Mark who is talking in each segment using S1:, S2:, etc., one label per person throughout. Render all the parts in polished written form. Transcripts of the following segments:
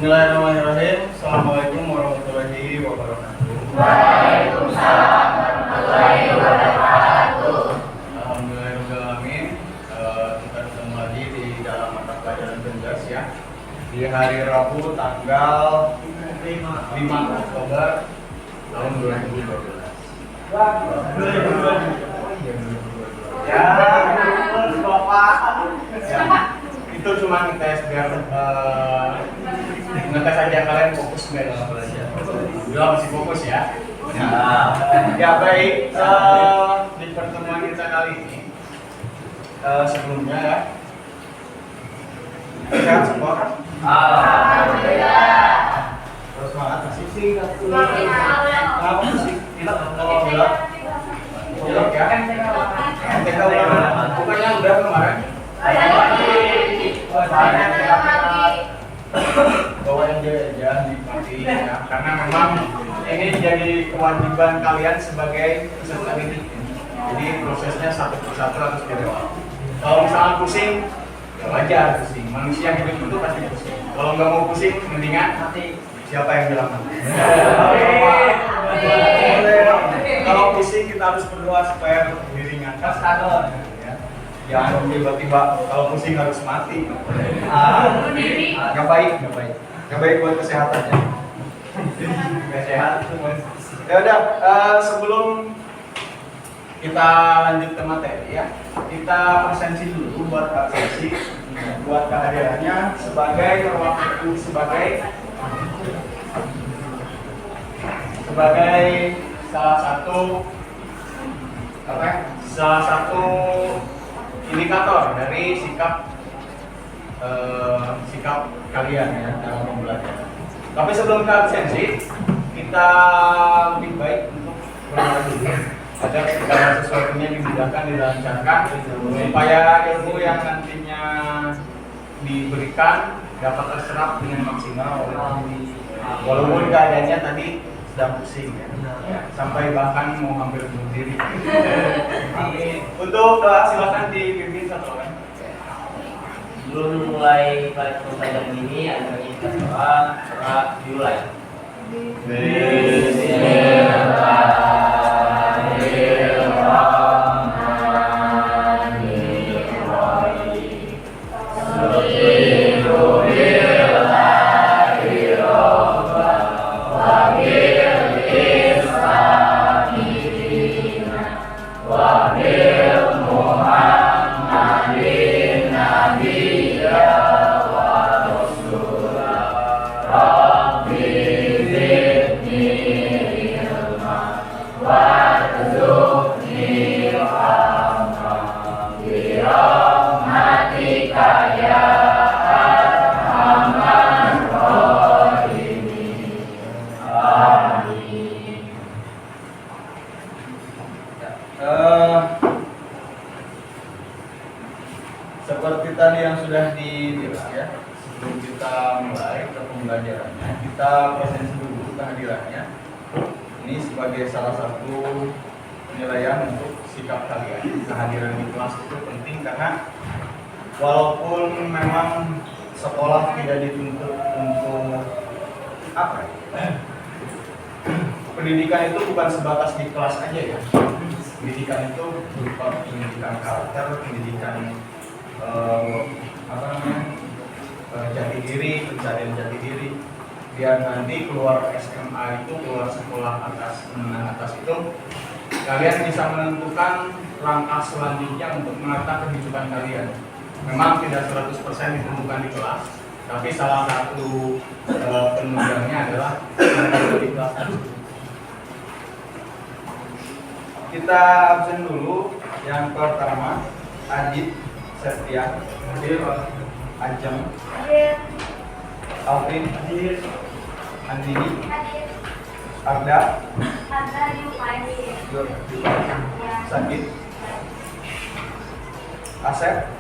S1: Bismillahirrahmanirrahim. Assalamualaikum warahmatullahi wabarakatuh.
S2: Waalaikumsalam warahmatullahi wabarakatuh.
S1: Alhamdulillahirrahmanirrahim. Kita ketemu lagi di dalam mata pelajaran Genjas ya. Di hari Rabu tanggal 5 Oktober tahun 2012. Ya, Bapak. Ya, itu cuma ngetes biar ngetes aja kalian fokus nggak dalam belajar. Alhamdulillah masih fokus ya. Ya baik, di pertemuan kita kali ini sebelumnya ya, sehat semua kan?
S2: Alhamdulillah.
S1: Terus semangat masih sih. Kenapa sih? Kita kalau bilang ya, MTK udah pokoknya udah kemarin. Bawa yang jangan dipakai ya, karena memang ini jadi kewajiban kalian sebagai peserta didik. Jadi prosesnya satu persatu harus dilewati. Kalau misalnya pusing, ya wajar pusing. Manusia hidup itu pasti pusing. Kalau nggak mau pusing, mendingan mati. Siapa yang bilang mati? Kalau pusing kita harus berdoa supaya diringankan. Jangan tiba-tiba kalau pusing harus mati. Nggak baik buat kesehatan ya. Nggak sehat. Ya udah, sebelum kita lanjut ke materi ya, kita absensi dulu buat absensi, buat kehadirannya sebagai perwakilan, sebagai salah satu indikator dari sikap kalian ya dalam pembelajaran. Tapi sebelum ke absensi, kita lebih baik untuk berdoa dulu agar segala sesuatunya dimudahkan, dilancarkan supaya ilmu yang nantinya diberikan dapat terserap dengan maksimal. Walaupun keadaannya tadi sedang pusing ya, sampai bahkan mau hampir bunuh diri. Untuk doa silakan dipimpin satu orang.
S2: Sebelum mulai pelajaran ini, ada kita doa dimulai.
S1: Seperti tadi yang sudah dibilang ya, sebelum kita mulai ke pembelajarannya, kita presensi dulu kehadirannya. Ini sebagai salah satu penilaian untuk sikap kalian. Kehadiran di kelas itu penting karena walaupun memang sekolah tidak dituntut untuk apa ya? Pendidikan itu bukan sebatas di kelas aja ya. Pendidikan itu berupa pendidikan karakter, pendidikan jati diri, pencarian jati diri, biar nanti keluar SMA itu, keluar sekolah atas menengah atas itu, kalian bisa menentukan langkah selanjutnya untuk menata kehidupan kalian. Memang tidak 100% ditentukan di kelas, tapi salah satu penunjangnya adalah di kelas. Kita absen dulu. Yang pertama, Adit Septian, Ajeng, Alvin, Andini, Arda, Sakit, Asep,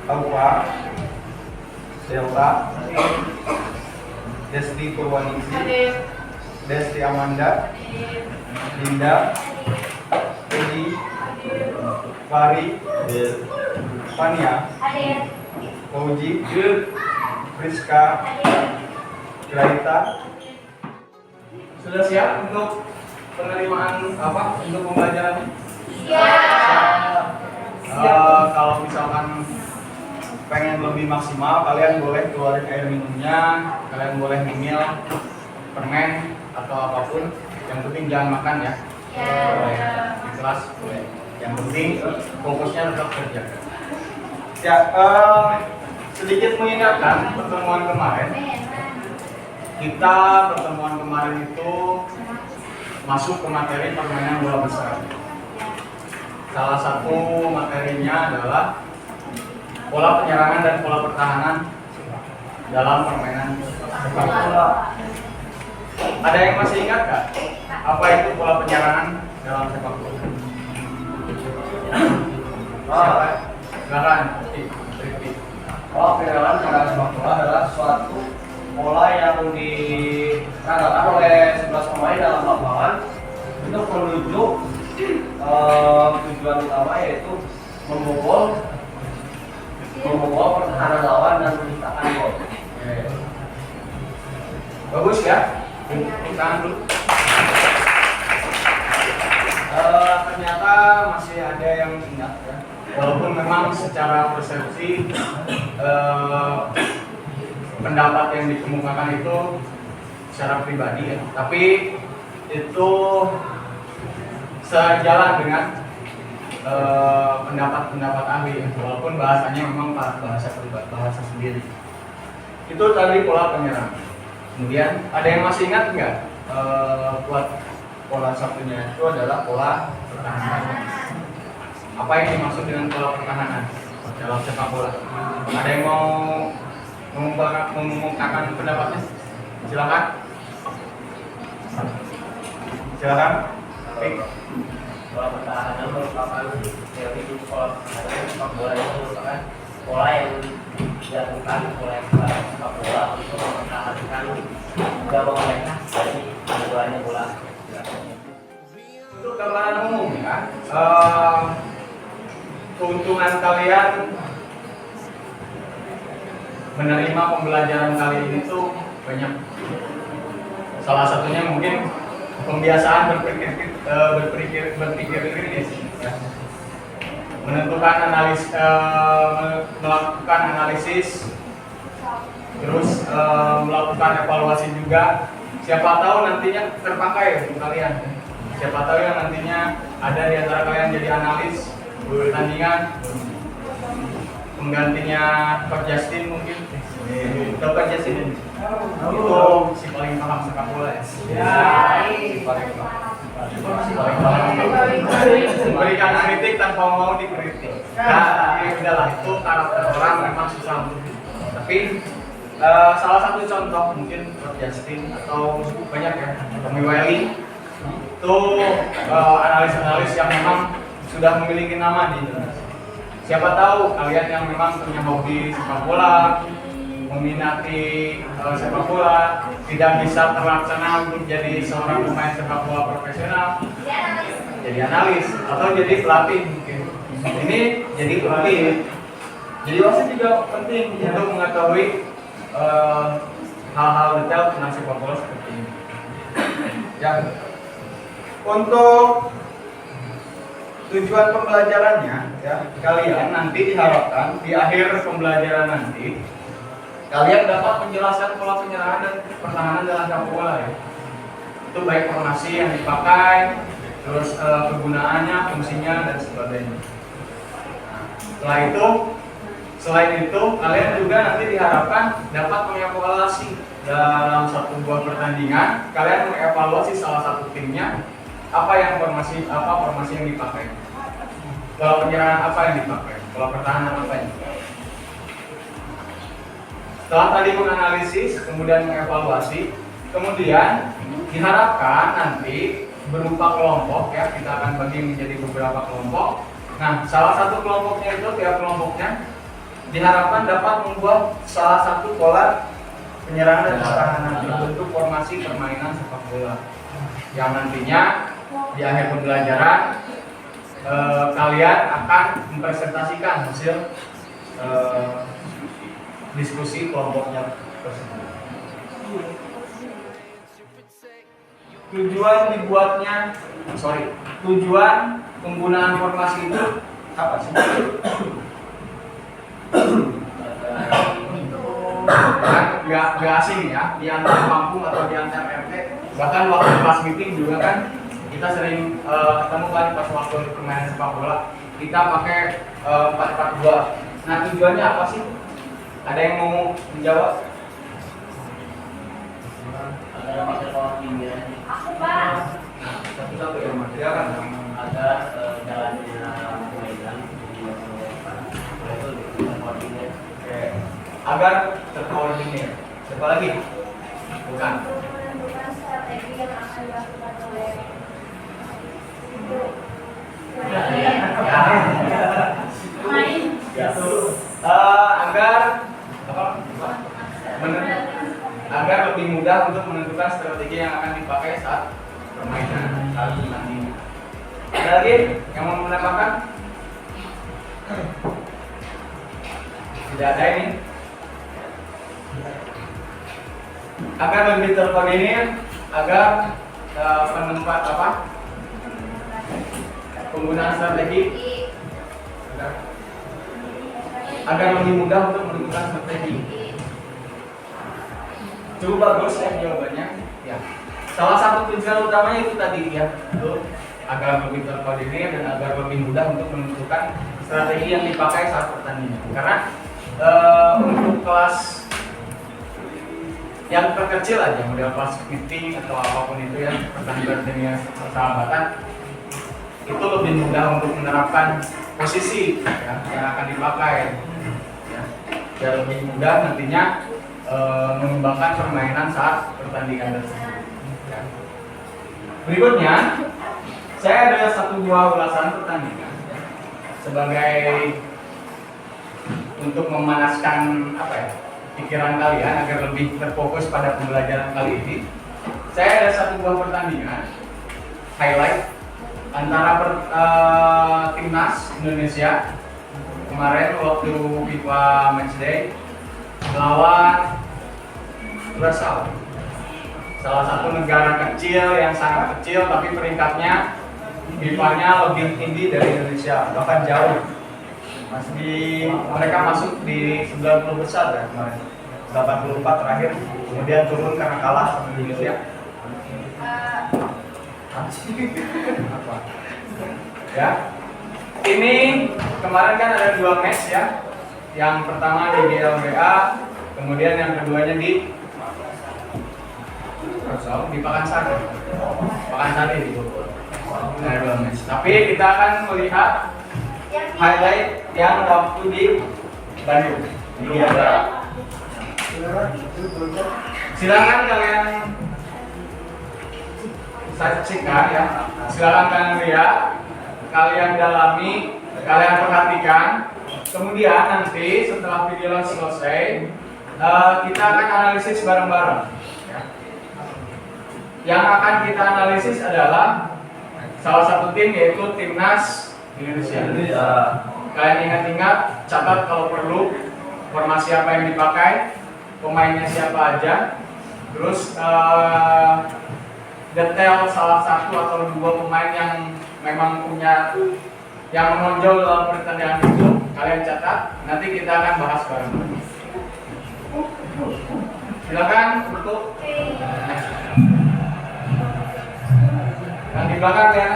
S1: Alfa, Delta, Desti Purwaningsi, Desti Amanda, Linda, Edi, Fari, Fania, Fauji, Priska, Graita. Sudah siap untuk penerimaan untuk pembelajarannya? Kalau misalkan pengen lebih maksimal, kalian boleh keluarin air minumnya, kalian boleh ngemil permen atau apapun. Yang penting jangan makan ya. Boleh di kelas boleh. Yang penting fokusnya tetap kerja. Ya, sedikit mengingatkan pertemuan kemarin. Pertemuan kemarin itu masuk ke materi permainan bola besar. Salah satu materinya adalah pola penyerangan dan pola pertahanan dalam permainan sepak bola. Ada yang masih ingat nggak? Apa itu pola penyerangan dalam sepak bola? Siapa? Silakan.
S3: Pola penyerangan dalam sepak bola adalah suatu pola yang dikatakan oleh 11 pemain dalam lapangan untuk menuju tujuan utama, yaitu membobol pertahanan lawan dan menciptakan gol.
S1: Bagus ya. Tangan dulu. Ternyata masih ada yang ingat ya. Walaupun memang secara persepsi pendapat yang dikemukakan itu secara pribadi ya, tapi itu sejalan dengan pendapat ahli ya. Walaupun bahasanya memang bahasa sendiri. Itu tadi pola penyerang. Kemudian ada yang masih ingat nggak buat pola satunya itu adalah pola pertahanan. Apa yang dimaksud dengan pola pertahanan dalam sepak bola? Ada yang mau mengumumkan pendapatnya? Silakan. Silakan.
S2: Pola pertahanan merupakan teori pola pertahanan sepak bola itu merupakan pola yang dilakukan oleh sepak bola untuk mempertahankan gawang mereka dari keduanya bola.
S1: Untuk gambaran umum ya, keuntungan kalian menerima pembelajaran kali ini tuh banyak. Salah satunya mungkin pembiasaan berpikir kritis, ya. Melakukan analisis, terus melakukan evaluasi juga. Siapa tahu nantinya terpakai untuk kalian. Siapa tahu yang nantinya ada di antara kalian jadi analis pertandingan, penggantinya Coach Justin mungkin. Coach Justin itu si paling paham sepak bola ya. Si paling paham. Memberikan kritik tanpa mau dikritik. Nah, ya udahlah, itu karakter orang memang susah untuk. Tapi salah satu contoh mungkin Coach Justin atau banyak ya, Tommy Wiley itu analis-analis yang memang sudah memiliki nama di Indonesia. Siapa tahu kalian yang memang punya hobi sepak bola, meminati sepak bola, tidak bisa terlaksana untuk jadi seorang pemain sepak bola profesional, jadi analis atau jadi pelatih mungkin. Ini jadi pelatih. Jadi wasit juga penting untuk mengetahui hal-hal detail tentang sepak bola seperti ini. Ya. Untuk tujuan pembelajarannya, ya, kalian nanti diharapkan di akhir pembelajaran nanti kalian dapat menjelaskan pola penyerangan dan pertahanan dalam sepak bola ya. Itu baik formasi yang dipakai, terus kegunaannya, fungsinya dan sebagainya. Nah, selain itu kalian juga nanti diharapkan dapat mengevaluasi dalam satu buah pertandingan. Kalian mengevaluasi salah satu timnya, apa formasi yang dipakai, pola penyerangan apa yang dipakai, pola pertahanan apa yang dipakai. Setelah tadi menganalisis, kemudian mengevaluasi, kemudian diharapkan nanti berupa kelompok ya, kita akan bagi menjadi beberapa kelompok. Nah, salah satu kelompoknya itu, tiap kelompoknya diharapkan dapat membuat salah satu pola penyerangan dan pertahanan berbentuk formasi permainan sepak bola yang nantinya di akhir pembelajaran kalian akan mempresentasikan hasil diskusi kelompoknya tersebut. Tujuan penggunaan formasi itu apa sih? Nggak asing ya, di antar kampung atau di antar RT, bahkan waktu pas meeting juga kan kita sering ketemu kan pas waktu permainan sepak bola kita pakai 4-4-2. Nah tujuannya apa sih? Ada yang mau menjawab?
S2: Agar pakai pola tinggi.
S4: Aku Pak.
S1: Nah, satu-satu ya mas, ya kan?
S2: Agar jalannya permainan itu terkoordinir.
S1: Oke. Agar terkoordinir. Siapa lagi? Bukan.
S4: Menentukan strategi yang akan dilakukan oleh itu. Main.
S1: Agar apa? Agar lebih mudah untuk menentukan strategi yang akan dipakai saat permainan, saat pertandingan. Ada lagi yang mau menambahkan? Tidak ada ini. Agar lebih terkoordinir, agar penempat apa? Penggunaan strategi agar lebih mudah untuk menentukan strategi. Cukup bagus ya jawabannya. Ya. Salah satu tujuan utamanya itu tadi ya, itu agar lebih terkoordinir dan agar lebih mudah untuk menentukan strategi yang dipakai saat pertandingan. Karena untuk kelas yang terkecil aja, model kelas meeting atau apapun itu ya, pertandingan persahabatan, itu lebih mudah untuk menerapkan posisi ya, yang akan dipakai ya, biar lebih mudah nantinya mengembangkan permainan saat pertandingan tersebut ya. Berikutnya saya ada satu buah ulasan pertandingan ya, sebagai untuk memanaskan apa ya, pikiran kalian agar lebih terfokus pada pembelajaran kali ini. Saya ada satu buah pertandingan highlight antara timnas Indonesia kemarin waktu FIFA Matchday melawan Brasil, salah satu negara kecil yang sangat kecil tapi peringkatnya FIFA-nya lebih tinggi dari Indonesia, bahkan jauh. Mereka masuk di 90 besar ya kemarin, 84 terakhir, kemudian turun karena kalah sama Indonesia. Apa? Ya. Ini kemarin kan ada 2 match ya. Yang pertama di GLBA, kemudian yang keduanya di Pakansari. Pakansari di Bogor. Ada 2 match. Tapi kita akan melihat highlight yang waktu di Bandung. Ini ada. Silakan kalian saksikan ya. Silakan kalian lihat, kalian dalami, kalian perhatikan. Kemudian nanti setelah video selesai, kita akan analisis bareng-bareng. Ya. Yang akan kita analisis adalah salah satu tim, yaitu timnas Indonesia. Kalian ingat-ingat, catat kalau perlu formasi apa yang dipakai, pemainnya siapa aja, terus detail salah satu atau 2 pemain yang memang punya yang menonjol dalam pertandingan itu kalian catat, nanti kita akan bahas bareng. Silakan untuk yang di belakang ya.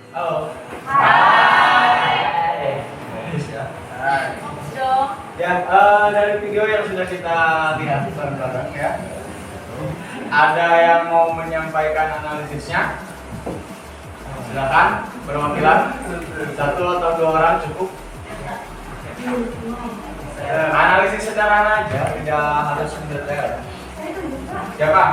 S1: Halo. Ya, dari video yang sudah kita lihat bareng-bareng ya, Ada yang mau menyampaikan analisisnya? Silakan, perwakilan. Satu atau dua orang cukup. Analisis sederhana aja, tidak harus mendetail. Siapa?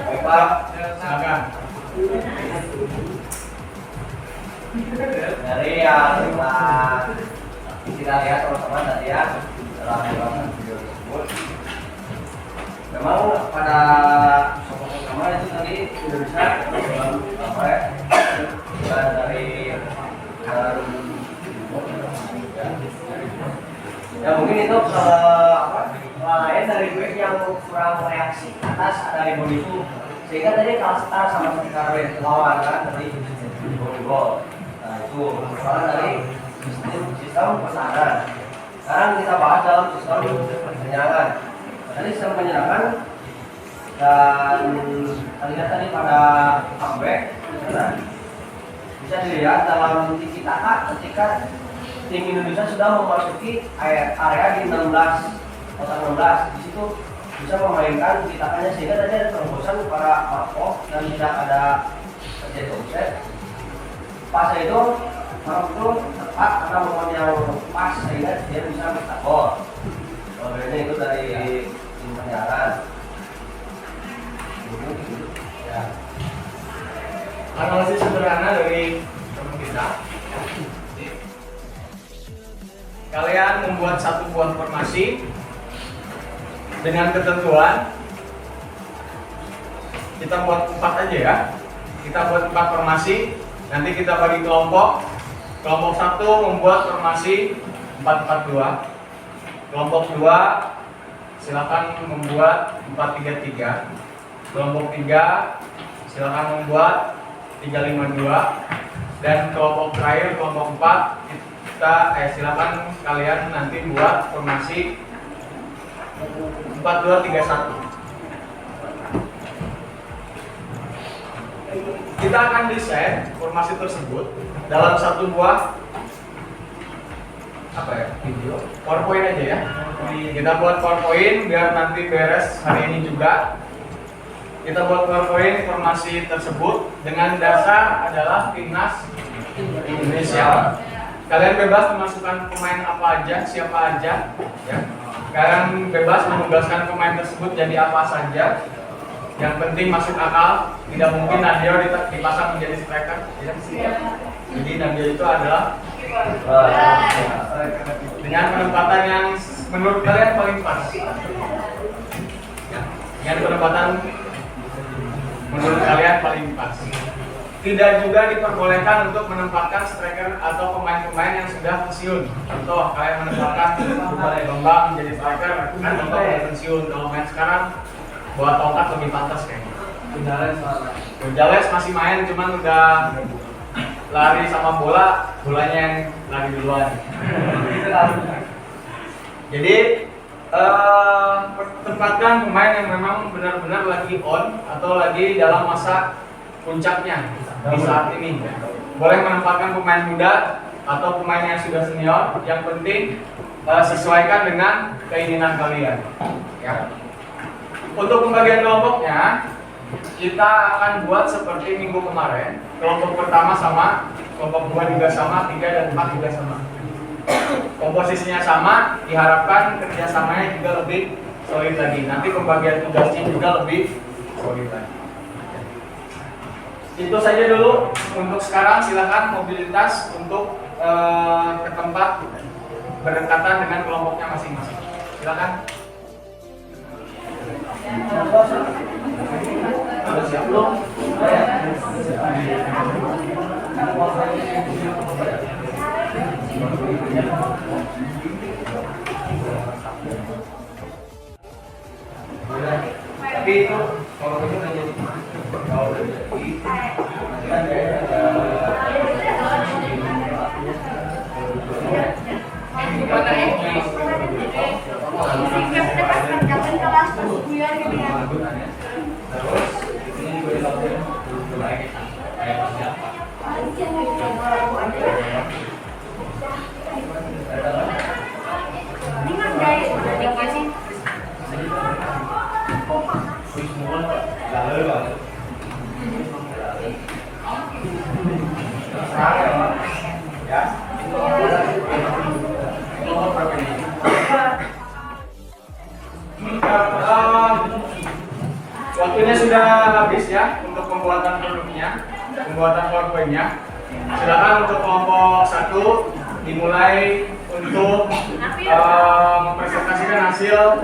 S1: Baik, Pak. Silakan.
S3: Dari yang kita lihat teman-teman tadi ya dalam video tersebut, memang pada sosok utama itu tadi sudah bisa apa ya, dari ya mungkin itu lain dari gue yang kurang reaksi atas dari bodiku, sehingga tadi kalah setara sama sekitar lawan kan tadi di volleyball. Nah itu soal dari sistem pertahanan. Sekarang kita bahas dalam sistem penyerangan. Tadi sistem penyerangan dan terlihat tadi pada comeback bisa dilihat dalam tiki taka ketika tim Indonesia sudah memasuki area di 16 kotak 16. Di situ bisa memainkan tiki takanya sehingga tadi ada terobosan para Marco dan tidak ada terjadi offset. Pas itu Marco tepat karena momen yang pas sehingga dia bisa mencetak gol. Ini itu dari tim penyerangan. Ya.
S1: Analisis sederhana dari teman kita. Kalian membuat satu buah formasi dengan ketentuan kita buat 4 aja ya. Kita buat 4 formasi, nanti kita bagi kelompok. Kelompok 1 membuat formasi 4-4-2. Kelompok 2 silakan membuat 4-3-3. Kelompok 3 silakan membuat 3-5-2. Dan kelompok terakhir, kelompok 4 kita silakan kalian nanti buat formasi 4-2-3-1. Kita akan desain formasi tersebut dalam satu buah apa ya, video PowerPoint aja ya. Kita buat PowerPoint biar nanti beres hari ini juga. Kita buat PowerPoint formasi tersebut dengan dasar adalah timnas Indonesia. Kalian bebas memasukkan pemain apa aja, siapa aja ya. Kalian bebas menugaskan pemain tersebut jadi apa saja. Yang penting masuk akal. Tidak mungkin Nadia dipasang menjadi striker ya. Jadi Nadia itu adalah dengan penempatan yang menurut kalian paling pas ya. Dengan penempatan menurut kalian paling pas. Tidak juga diperbolehkan untuk menempatkan striker atau pemain-pemain yang sudah pensiun. Contoh, kalian menempatkan Bambang menjadi striker, kan contoh pensiun. Kalau main sekarang bawa tongkat lebih pantas kayaknya. Gonzales masih main, cuman udah lari sama bolanya yang lari duluan. Jadi tempatkan pemain yang memang benar-benar lagi on atau lagi dalam masa puncaknya di saat ini. Boleh menempatkan pemain muda atau pemain yang sudah senior. Yang penting sesuaikan dengan keinginan kalian. Ya. Untuk pembagian kelompoknya, kita akan buat seperti minggu kemarin. Kelompok pertama sama, kelompok 2 juga sama, 3 dan 4 juga sama. Komposisinya sama, diharapkan kerjasamanya juga lebih solid lagi. Nanti pembagian tugasnya juga lebih solid lagi. Itu saja dulu untuk sekarang. Silakan mobilitas untuk ke tempat berdekatan dengan kelompoknya masing-masing. Silakan.
S3: Siap belum? Tapi itu kalau itu udah jadi kalau udah jadi
S4: Terus ini juga dilakukan baik.
S1: Ya. Kelompok berapa ini? Waktunya sudah habis ya untuk pembuatan produknya, pembuatan PowerPoint-nya. Silakan untuk kelompok 1 dimulai untuk mempresentasikan hasil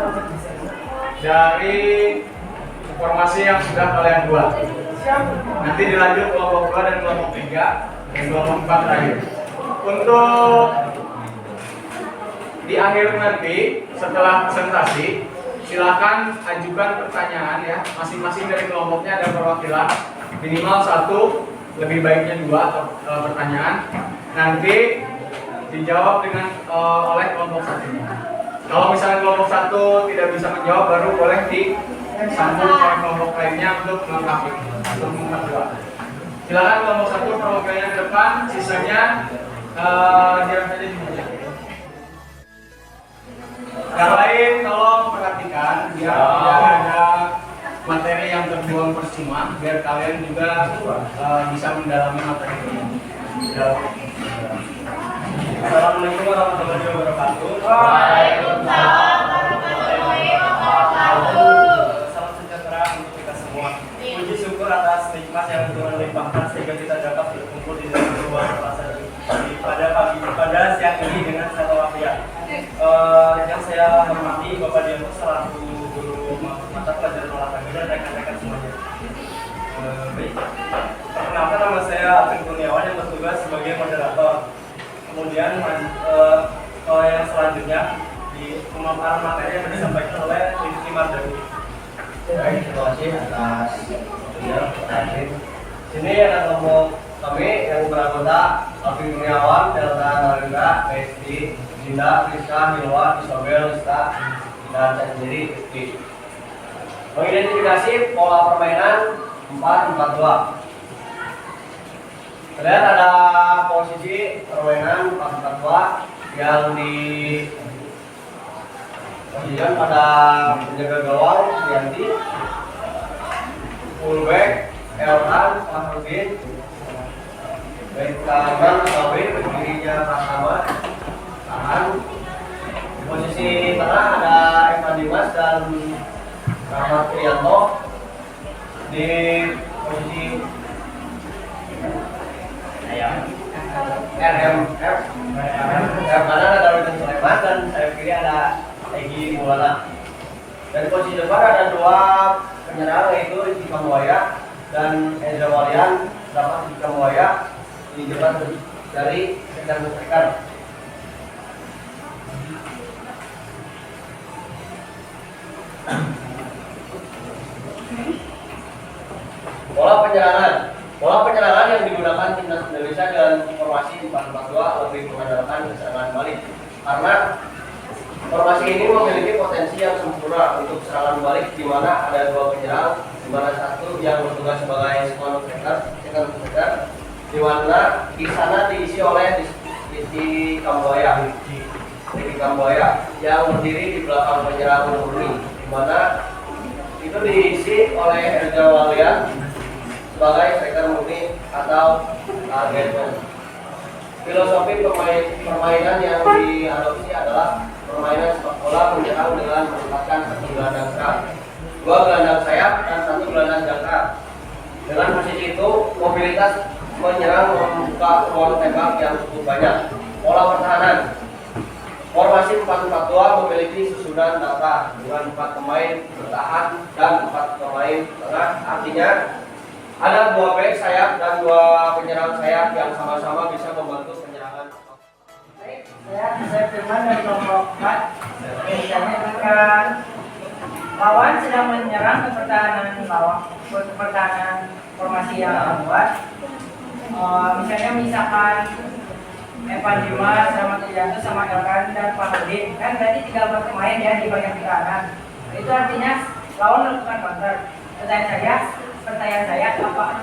S1: dari informasi yang sudah kalian buat. Nanti dilanjut kelompok 2 dan kelompok 3 dan kelompok 4 terakhir. Untuk di akhir nanti setelah presentasi, silakan ajukan pertanyaan ya. Masing-masing dari kelompoknya ada perwakilan, minimal 1, lebih baiknya 2 pertanyaan. Nanti dijawab dengan oleh kelompok 1. Kalau misalnya kelompok 1 tidak bisa menjawab, baru boleh disambung oleh kelompok lainnya untuk melengkapi, untuk memperkuat. Silakan kelompok 1 perwakilannya ke depan, sisanya diam saja di meja. Yang lain tolong perhatikan biar tidak ada materi yang terbuang percuma, biar kalian juga bisa mendalami materi ini.
S3: Assalamualaikum warahmatullahi wabarakatuh.
S4: Waalaikumsalam warahmatullahi wabarakatuh.
S3: Salam sejahtera untuk kita semua. Puji syukur atas nikmat yang Tuhan limpahkan sehingga kita dapat berkumpul di dalam ruang kelas pada siang ini dengan satu wafat. Yang saya hormati Bapak Dianto selaku guru mata pelajaran olahraga dan rekan-rekan semuanya. Baik. Perkenalkan, nama saya Alvin Kurniawan yang bertugas sebagai moderator. Kemudian yang selanjutnya di pemaparan materi yang disampaikan oleh Rifki Mardani.
S5: Baik, terima kasih atas pertanyaan. Sini ada kelompok kami yang beranggota Alvin Kurniawan, Delta Narendra, PSD, Dinda, Rizka, Hilwa, Isabel, Rizka, dan saya sendiri Rifki. Mengidentifikasi pola permainan 4-4-2. Terlihat ada posisi permainan 4-4-2 yang diposisikan pada penjaga gawang Yanti, fullback Elhan, Fahrudin, baik kanan Sabri, kirinya Pratama, tahan. Di posisi tengah ada Evan Dimas dan Rahmat Prianto. Di posisi RMF kanan ada Witan Sulaiman dan sayap kiri ada Egy Maulana. Dan posisi depan ada 2 penyerang yaitu Rizky Kambuaya dan Ezra Walian. Dapat Rizky Kambuaya di depan dari rekan striker. Pola penyerangan yang digunakan timnas Indonesia dengan formasi 4-4-2 lebih mengandalkan serangan balik, karena formasi ini memiliki potensi yang sempurna untuk serangan balik, di mana ada 2 penyerang, di mana satu yang bertugas sebagai second striker, di mana di sana diisi oleh Rizky Kambuaya yang berdiri di belakang penyerang murni, di mana itu diisi oleh Ezra Walian sebagai striker murni atau target man. Filosofi permainan yang diadopsi adalah permainan sepak bola menyerang dengan menempatkan 1 gelandang serang, 2 gelandang sayap dan 1 gelandang jangkar. Dengan posisi itu, mobilitas menyerang membuka ruang tembak yang cukup banyak. Pola pertahanan. Formasi 4-4-2 memiliki susunan tata dengan 4 pemain bertahan dan 4 pemain tengah. Artinya ada 2 back sayap dan 2 penyerang sayap yang sama-sama bisa membantu penyerangan.
S6: Baik, saya Firman dari kelompok 4. Misalnya ketika lawan sedang menyerang ke pertahanan formasi yang akan buat, misalkan Evan Dimas, sama Trianto, sama Elkan dan Fahrudin, kan tadi 3 pemain ya di bagian kanan. Itu artinya lawan melakukan counter. Pertanyaan saya apa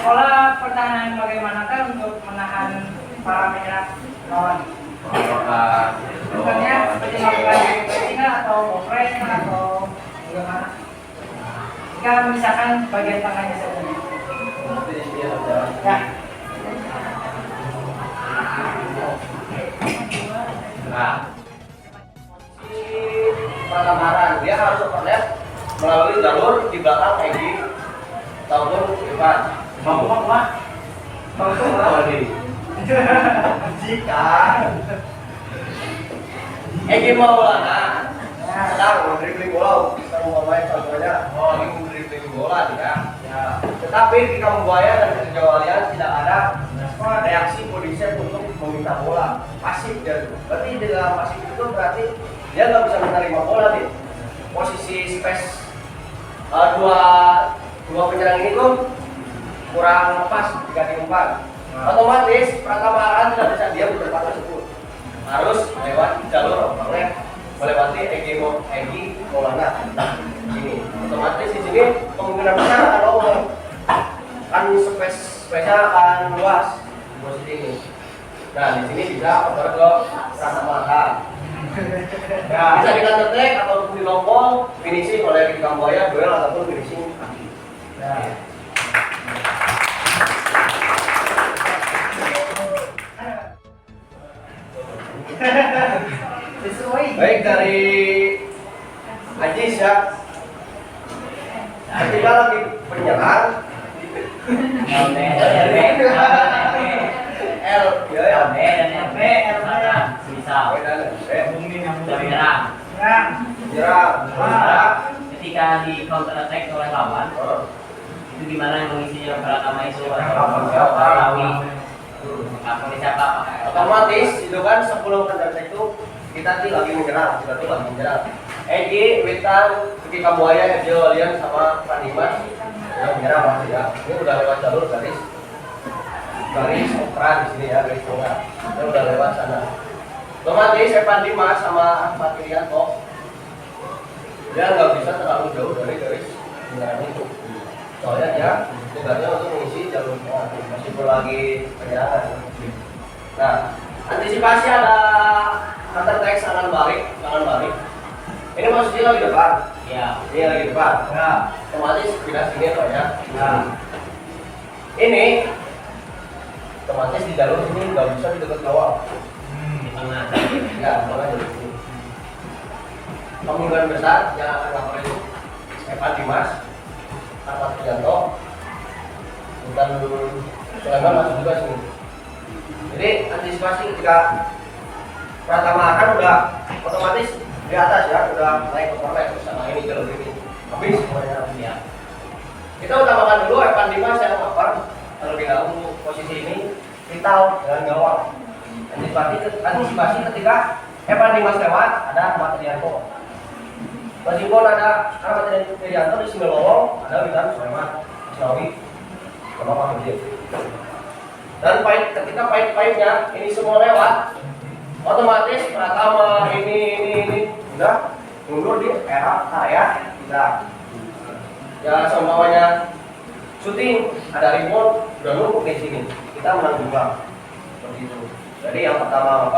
S6: pola pertahanan bagaimanakah untuk menahan para penyerang lawan? Misalnya seperti melakukan pressing atau press atau bagaimana? jika menyisakan bagian tengahnya saja. Ya.
S5: Nah, perlamaran dia harus overlap melalui jalur di belakang Egi ataupun depan.
S3: Mampu Pak.
S5: Jika Egi Maulana sedang dribbling bola, kita mau main contohnya, ini dribbling bola ya. Tetapi ketika Buaya dan Kejawalian tidak ada reaksi body shape untuk meminta bola, pasif dia. Berarti di dalam pasif itu berarti dia nggak bisa menerima bola nih. Posisi space dua penyerang ini tuh kurang pas jika diumpan. Otomatis Pratama tidak bisa dia berdepan tersebut, harus lewat jalur overlap melewati Egi Maulana ini. Otomatis di sini kemungkinan besar akan over, kan space-nya akan luas di posisi ini. Nah di sini bisa over ke Pratama. Ya, bisa di counter attack ataupun di long ball, finishing oleh Egi Kamboya, duel ataupun finishing. Nah. Baik dari Ajis ya. Ketika lagi penyerang L ya
S2: Misal, menyerang.
S5: menyerang.
S2: Ketika di counter attack oleh lawan, itu gimana yang mengisinya Pratama itu atau Rawi? Apa siapa?
S5: Otomatis itu kan sebelum counter attack itu kita lagi menyerang, Egi, Witan, ketika Buaya, Kejawalian sama Panimas yang menyerang masih ya. Ini udah lewat jalur garis operan di sini ya, garis tengah. Ini udah lewat sana. Otomatis Evan Dimas sama Ahmad Irianto dia nggak bisa terlalu jauh dari garis menyerang itu. Soalnya dia tugasnya untuk mengisi jalur tengah meskipun lagi penyerangan. Nah, antisipasi ada counter attack kanan balik. Ini posisi lagi depan.
S2: Ya.
S5: Ini lagi depan. Nah, otomatis pindah sini Pak ya. Nah, ini otomatis di jalur sini nggak bisa di dekat gawang.
S2: Di tengah.
S5: Ya, makanya di sini. Kemungkinan besar yang akan lapor itu Evan Dimas, Ahmad Prianto, dan Sulaiman masuk juga sini. Jadi antisipasi ketika Pratama kan udah otomatis di atas ya, udah naik ke kornet sama ini jalur ini. Habis semuanya.
S2: Ya.
S5: Kita utamakan dulu Evan Dimas yang lapor terlebih dahulu posisi ini vital dengan gawang. Antisipasi ketika Evan Dimas lewat ada Ahmad Rianto. Meskipun ada Ahmad Rianto di sini lowong, ada Witan Sulaiman, Asnawi, sama Pak Hujir. Dan ketika pahit-pahitnya ini semua lewat, otomatis Pratama ini udah mundur di area kita. Ya seumpamanya syuting ada remote udah numpuk di sini, kita menang juga. Seperti itu. Jadi yang pertama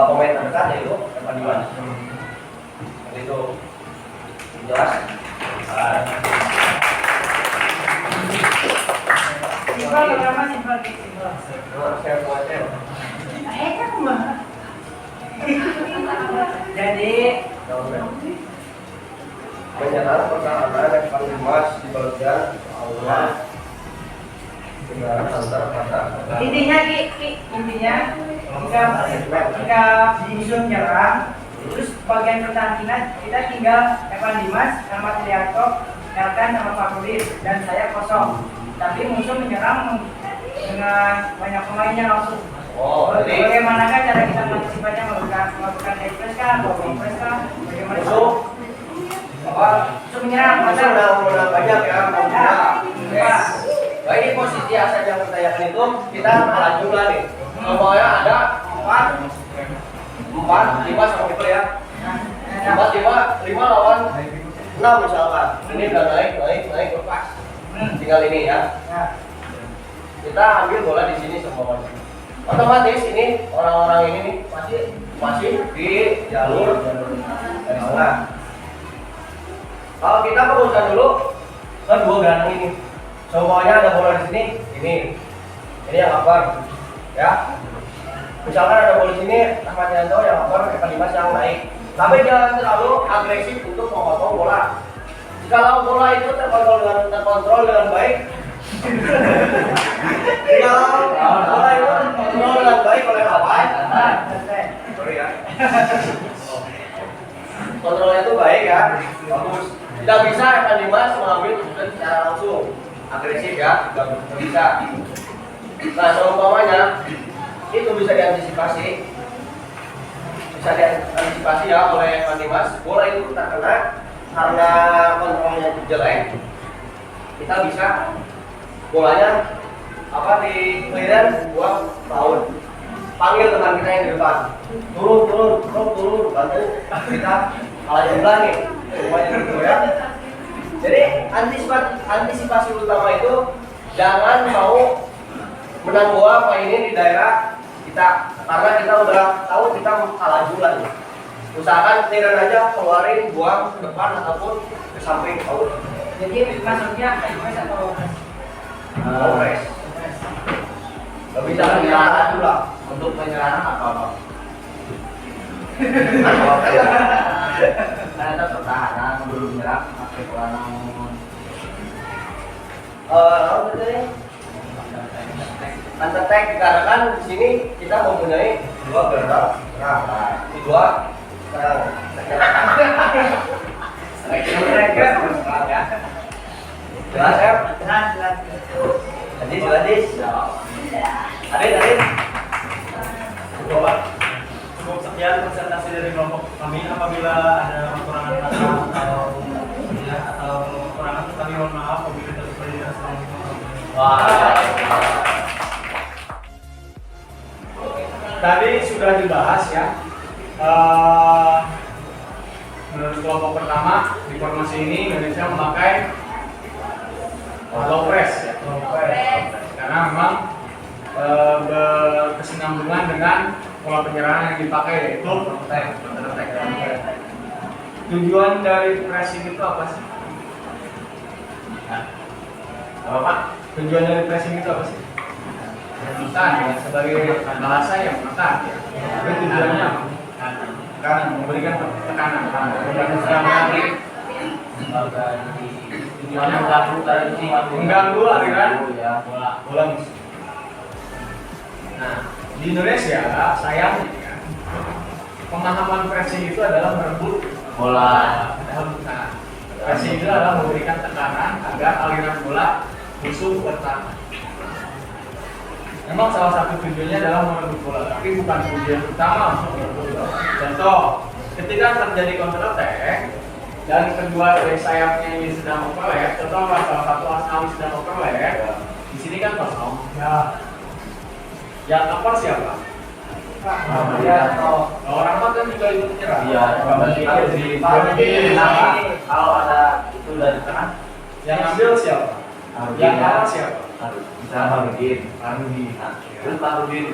S5: pemain terdekat yaitu Evan Dimas. Jadi itu jelas.
S6: Simpel pertama simpel. Jadi
S5: Menyerang pertahanan Evan Dimas di bagian awal.
S6: intinya jika musuh menyerang, terus bagian pertahanan kita tinggal Evan Dimas, Ahmad Rianto, Elkan sama Pak Rudi dan saya kosong. Tapi musuh menyerang dengan banyak pemainnya langsung.
S5: Oh, jadi
S6: Bagaimanakah cara kita mengantisipasinya, melakukan high press kah, low press kah, bagaimana? Musuh menyerang,
S5: musuh udah banyak ya,
S6: ya.
S5: Nah ini posisi asal yang bertanyakan itu kita kalah jumlah nih. Pokoknya ada 4, 5 sama kiper ya. 4, 5 lawan 6 misalkan. Ini udah naik lepas. Tinggal ini ya. Kita ambil bola di sini semuanya. Otomatis ini orang-orang ini nih masih di jalur dari tengah. Kalau kita fokuskan dulu ke dua gelandang ini. Semuanya ada bola di sini, ini yang upper, ya. Misalkan ada bola di sini, Ahmad Yanto yang upper, Evan Dimas yang naik. Tapi jangan terlalu agresif untuk memotong bola. Kalau bola itu terkontrol dengan baik, kalau bola itu terkontrol dengan baik oleh lawan, sorry ya. Kontrolnya itu baik ya, bagus. Tidak bisa Evan Dimas mengambil keputusan secara langsung, agresif ya, tidak bisa. Nah, seumpamanya itu bisa diantisipasi, ya oleh Evan Dimas. Bola itu terkena karena kontrolnya jelek, kita bisa bolanya di clearance buang out. Panggil teman kita yang di depan, turun, bantu kita kalah jumlah nih, semuanya gitu ya. Jadi antisipasi utama itu jangan mau menang bola mainin di daerah kita, karena kita udah tahu kita kalah jumlah nih. Usahakan clearance aja, keluarin, buang ke depan ataupun ke samping out.
S6: Jadi maksudnya press atau
S5: Press. Gak bisa penyerahan juga.
S1: Untuk penyerahan apa?
S2: Ada pertahanan belum menyerang pakai pola namun
S5: Counter attack dikarenakan di sini kita mempunyai dua gelandang. Nah, ini dua jelas ya?
S6: jelas.
S5: Adis. Adit.
S7: Cukup sekian presentasi dari kelompok kami. Apabila ada kekurangan kata atau kekurangan kami mohon maaf. Wabillahi taufiq wal hidayah.
S1: Tadi sudah dibahas ya. Menurut kelompok pertama di formasi ini Indonesia memakai low press ya. Karena memang berkesinambungan dengan pola penyerahan yang dipakai yaitu counter attack. Tujuan dari pressing itu apa sih? Apa Pak? Tujuan dari pressing itu apa sih? Menekan ya, sebagai bahasa yang menekan ya. Tapi tujuannya apa? Karena memberikan tekanan,
S2: tujuannya
S1: mengganggu aliran bola musuh. Nah, di Indonesia sayangnya pemahaman pressing itu adalah merebut bola. Nah, pressing itu adalah memberikan tekanan agar aliran bola musuh bertahan. Memang salah satu tujuannya adalah merebut bola, tapi bukan tujuan utama untuk merebut bola. Contoh, ketika terjadi counter attack dan kedua dari sayapnya ini sedang overlap, contoh salah satu Asnawi sedang overlap, di sini kan kosong. Ya. Yang upper siapa? Orang apa kan juga ikut menyerang.
S2: Iya, kalau ada itu dari tengah,
S1: Yang ambil siapa? Yang kalah siapa?
S2: bisa Farudin. Terus Farudin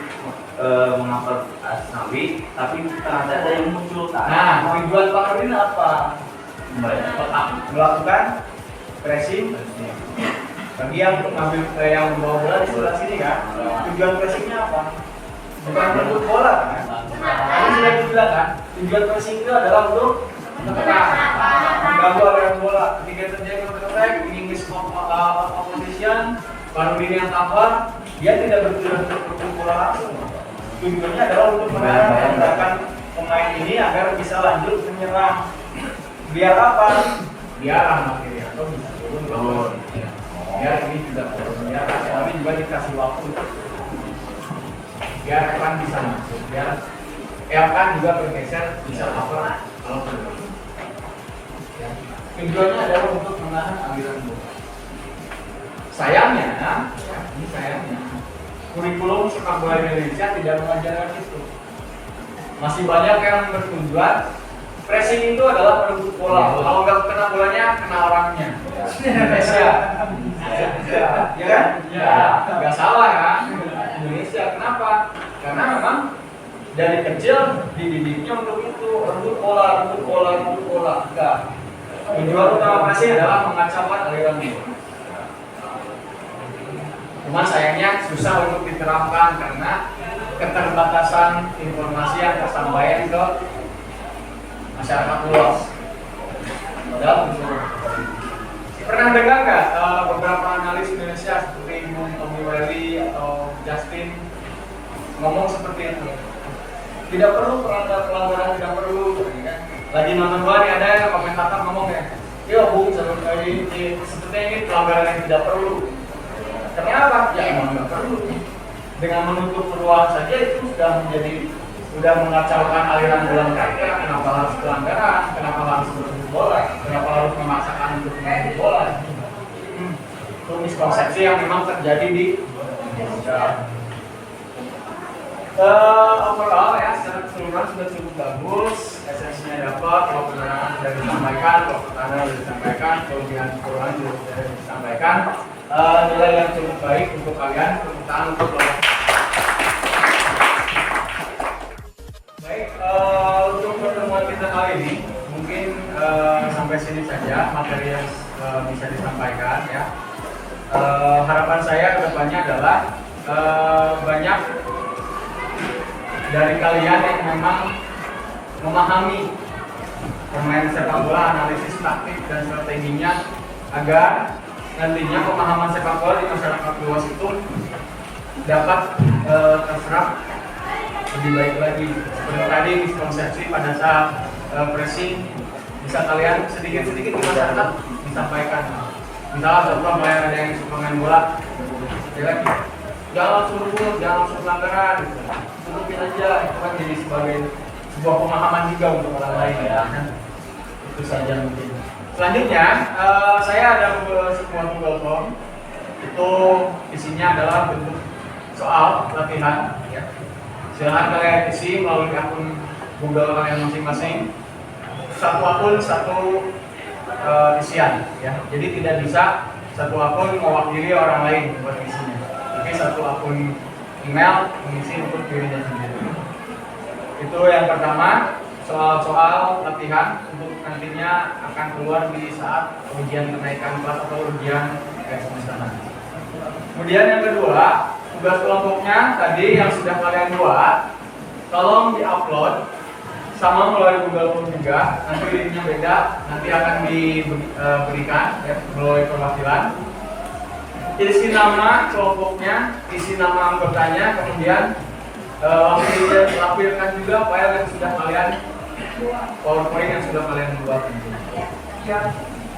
S2: mengapa Asnawi, tapi ternyata ada yang muncul.
S1: Nah, tujuan Pak Nurdin apa? Melakukan pressing. Bagi yang mengambil yang membawa bola di sebelah sini kan. Tujuan pressingnya apa? Bukan merebut bola kan? Tadi sudah dibilang kan, tujuan pressing itu adalah untuk menekan, mengganggu aliran bola. Ketika terjadi counter attack, ini miss opposition, baru ini yang cover, dia tidak bertujuan untuk merebut bola langsung. Tujuannya adalah untuk menekan pemain ini agar bisa lanjut menyerang. Biar apa? Biar Ahmad Irianto bisa turun. Biar ini tidak turun menyerang, tapi juga dikasih waktu. Biar Evan bisa masuk, biar Evan juga bergeser bisa cover kalau perlu. Ya. Tujuannya adalah untuk menahan aliran bola. Sayangnya, ini sayangnya, kurikulum sepak bola Indonesia tidak mengajarkan itu. Masih banyak yang bertujuan pressing itu adalah merebut bola. Kalau nggak kena bolanya, kena orangnya. Indonesia, ya kan? Ya, nggak salah kan? Indonesia, kenapa? Karena memang dari kecil dididiknya untuk itu, rebut bola. Enggak. Tujuan utama presi adalah mengacaukan aliran gula. Cuma sayangnya susah untuk diterapkan karena keterbatasan informasi yang tersampaikan ke masyarakat luas. Padahal pernah dengar nggak beberapa analis Indonesia seperti Bung Tommy Welly atau Justin ngomong seperti itu? Tidak perlu pelanggaran, tidak perlu. Kan? Lagi nonton bola nih ada yang komentator ngomong ya, iya Bung, sepertinya ini pelanggaran yang tidak perlu. Kenapa? Ya emang nggak perlu. Dengan menutup peluang saja itu sudah mengacaukan aliran bola mereka. Kenapa harus pelanggaran? Kenapa harus menutup bola? Kenapa harus memaksakan untuk menutup bola? Itu miskonsepsi yang memang terjadi di Indonesia. Overall ya, secara keseluruhan sudah cukup bagus, esensinya dapat, kalau penerangan sudah disampaikan, kalau pertanyaan sudah disampaikan, kelebihan kekurangan juga sudah disampaikan. Nilai yang cukup baik untuk kalian, tepuk untuk baik, untuk pertemuan kita kali ini mungkin sampai sini saja materi yang bisa disampaikan ya. Harapan saya kedepannya adalah banyak dari kalian yang memang memahami pemain sepak bola, analisis taktik dan strateginya, agar nantinya pemahaman sepak bola di masyarakat luas itu dapat terserap lebih baik lagi. Seperti tadi miskonsepsi pada saat pressing bisa kalian sedikit-sedikit di masyarakat disampaikan. Misalnya contoh ada yang suka main bola, lagi jangan suruh, jangan langsung pelanggaran, tututin aja, itu kan jadi sebagai sebuah pemahaman juga untuk orang lain ya. Itu saja mungkin. Selanjutnya, saya ada sebuah Google Form. Itu isinya adalah bentuk soal latihan. Ya. Silahkan kalian isi melalui akun Google kalian masing-masing. Satu akun, satu isian. Ya. Jadi tidak bisa satu akun mewakili orang lain buat isinya. Tapi satu akun email mengisi untuk dirinya sendiri. Itu yang pertama. Soal-soal latihan untuk nantinya akan keluar di saat ujian kenaikan kelas atau ujian semester nanti. Kemudian yang kedua, tugas kelompoknya tadi yang sudah kalian buat, tolong diupload sama melalui Google Form juga. Nanti linknya beda, nanti akan diberikan ya, melalui perwakilan. Isi nama kelompoknya, isi nama anggotanya, kemudian lampirkan juga file yang sudah kalian PowerPoint yang sudah kalian buat.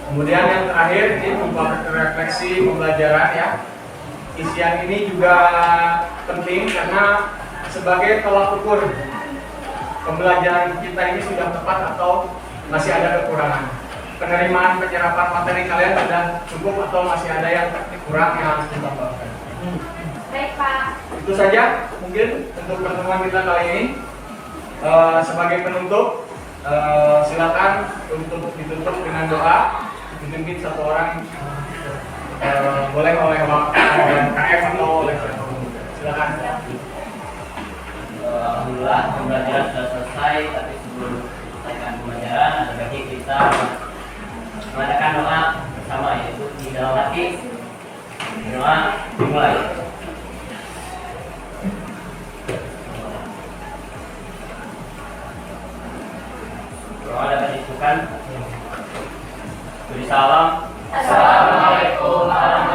S1: Kemudian yang terakhir ini berupa refleksi pembelajaran ya. Isian ini juga penting karena sebagai tolak ukur pembelajaran kita ini sudah tepat atau masih ada kekurangan. Penerimaan penyerapan materi kalian sudah cukup atau masih ada yang kurang yang harus ditambahkan.
S4: Baik Pak.
S1: Itu saja mungkin untuk pertemuan kita kali ini. Sebagai penutup, silakan untuk ditutup dengan doa, dipimpin satu orang, boleh oleh KF atau oleh silakan.
S2: Alhamdulillah pembelajaran sudah selesai, tapi sebelum selesaikan pembelajaran ada baiknya kita mengadakan doa bersama, yaitu di dalam hati. Doa dimulai. Doa dapat disukan. Beri salam.
S4: Assalamualaikum warahmatullahi wabarakatuh.